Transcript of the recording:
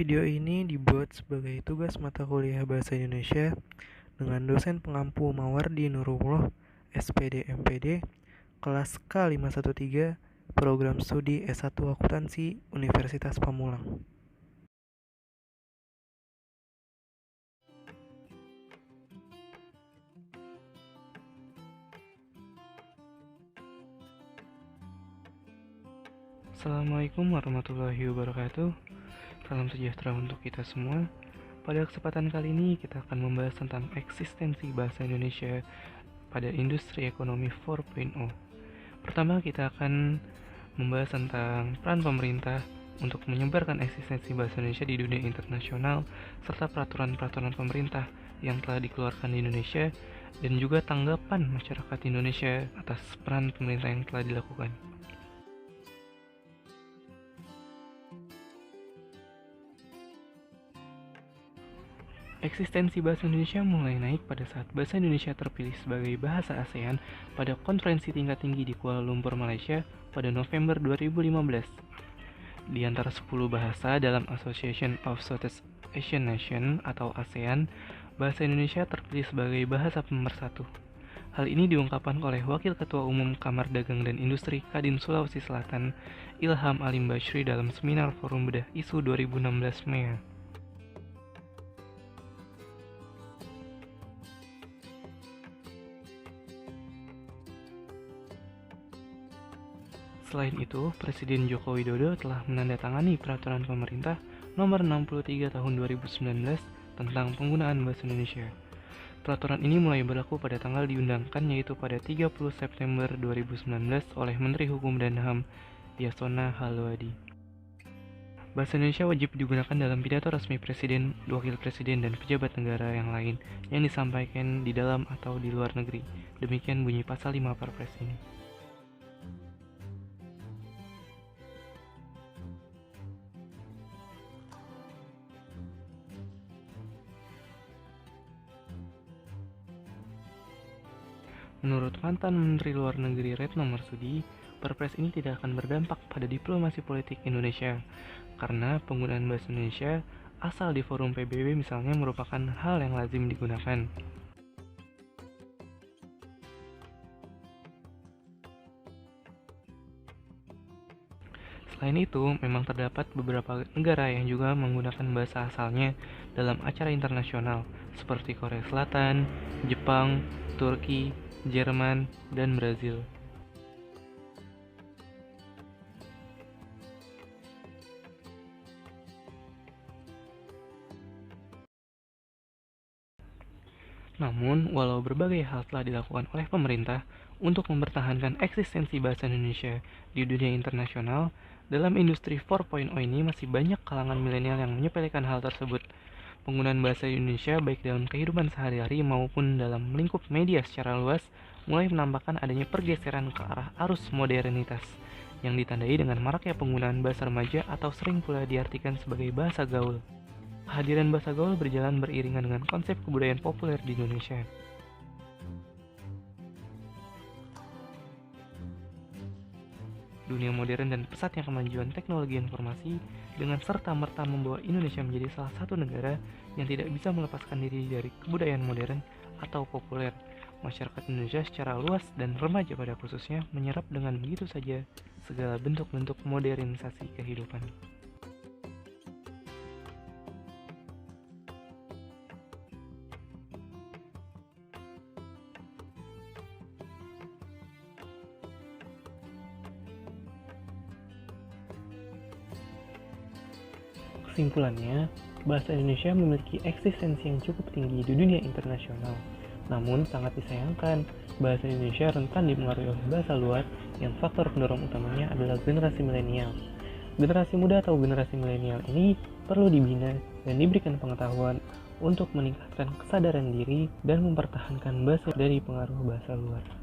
Video ini dibuat sebagai tugas mata kuliah Bahasa Indonesia dengan dosen pengampu Mawardi Nurullah, SPD MPD, kelas K513, Program Studi S1 Akuntansi, Universitas Pamulang. Assalamualaikum warahmatullahi wabarakatuh. Salam sejahtera untuk kita semua. Pada kesempatan kali ini kita akan membahas tentang eksistensi bahasa Indonesia pada industri ekonomi 4.0. Pertama, kita akan membahas tentang peran pemerintah untuk menyebarkan eksistensi bahasa Indonesia di dunia internasional, serta peraturan-peraturan pemerintah yang telah dikeluarkan di Indonesia, dan juga tanggapan masyarakat Indonesia atas peran pemerintah yang telah dilakukan. Eksistensi bahasa Indonesia mulai naik pada saat bahasa Indonesia terpilih sebagai bahasa ASEAN pada konferensi tingkat tinggi di Kuala Lumpur, Malaysia pada November 2015. Di antara 10 bahasa dalam Association of Southeast Asian Nations atau ASEAN, bahasa Indonesia terpilih sebagai bahasa pemersatu. Hal ini diungkapkan oleh Wakil Ketua Umum Kamar Dagang dan Industri Kadin Sulawesi Selatan, Ilham Alim Bashri dalam seminar Forum Bedah Isu 2016 MEA. Selain itu, Presiden Joko Widodo telah menandatangani Peraturan Pemerintah Nomor 63 Tahun 2019 tentang penggunaan bahasa Indonesia. Peraturan ini mulai berlaku pada tanggal diundangkan, yaitu pada 30 September 2019 oleh Menteri Hukum dan HAM Yasona Halwadi. Bahasa Indonesia wajib digunakan dalam pidato resmi Presiden, Wakil Presiden, dan pejabat negara yang lain yang disampaikan di dalam atau di luar negeri. Demikian bunyi pasal 5 Perpres ini. Menurut mantan Menteri Luar Negeri Retno Marsudi, Perpres ini tidak akan berdampak pada diplomasi politik Indonesia, karena penggunaan bahasa Indonesia asal di forum PBB misalnya merupakan hal yang lazim digunakan. Selain itu, memang terdapat beberapa negara yang juga menggunakan bahasa asalnya dalam acara internasional, seperti Korea Selatan, Jepang, Turki, Jerman, dan Brazil. Namun, walau berbagai hal telah dilakukan oleh pemerintah untuk mempertahankan eksistensi bahasa Indonesia di dunia internasional, dalam industri 4.0 ini masih banyak kalangan milenial yang menyepelekan hal tersebut. Penggunaan bahasa Indonesia baik dalam kehidupan sehari-hari maupun dalam lingkup media secara luas mulai menampakkan adanya pergeseran ke arah arus modernitas yang ditandai dengan maraknya penggunaan bahasa remaja atau sering pula diartikan sebagai bahasa gaul. Kehadiran bahasa gaul berjalan beriringan dengan konsep kebudayaan populer di Indonesia. Dunia modern dan pesatnya kemajuan teknologi informasi dengan serta-merta membawa Indonesia menjadi salah satu negara yang tidak bisa melepaskan diri dari kebudayaan modern atau populer. Masyarakat Indonesia secara luas dan remaja pada khususnya menyerap dengan begitu saja segala bentuk-bentuk modernisasi kehidupan. Kesimpulannya, bahasa Indonesia memiliki eksistensi yang cukup tinggi di dunia internasional. Namun, sangat disayangkan, bahasa Indonesia rentan dipengaruhi oleh bahasa luar yang faktor pendorong utamanya adalah generasi milenial. Generasi muda atau generasi milenial ini perlu dibina dan diberikan pengetahuan untuk meningkatkan kesadaran diri dan mempertahankan bahasa dari pengaruh bahasa luar.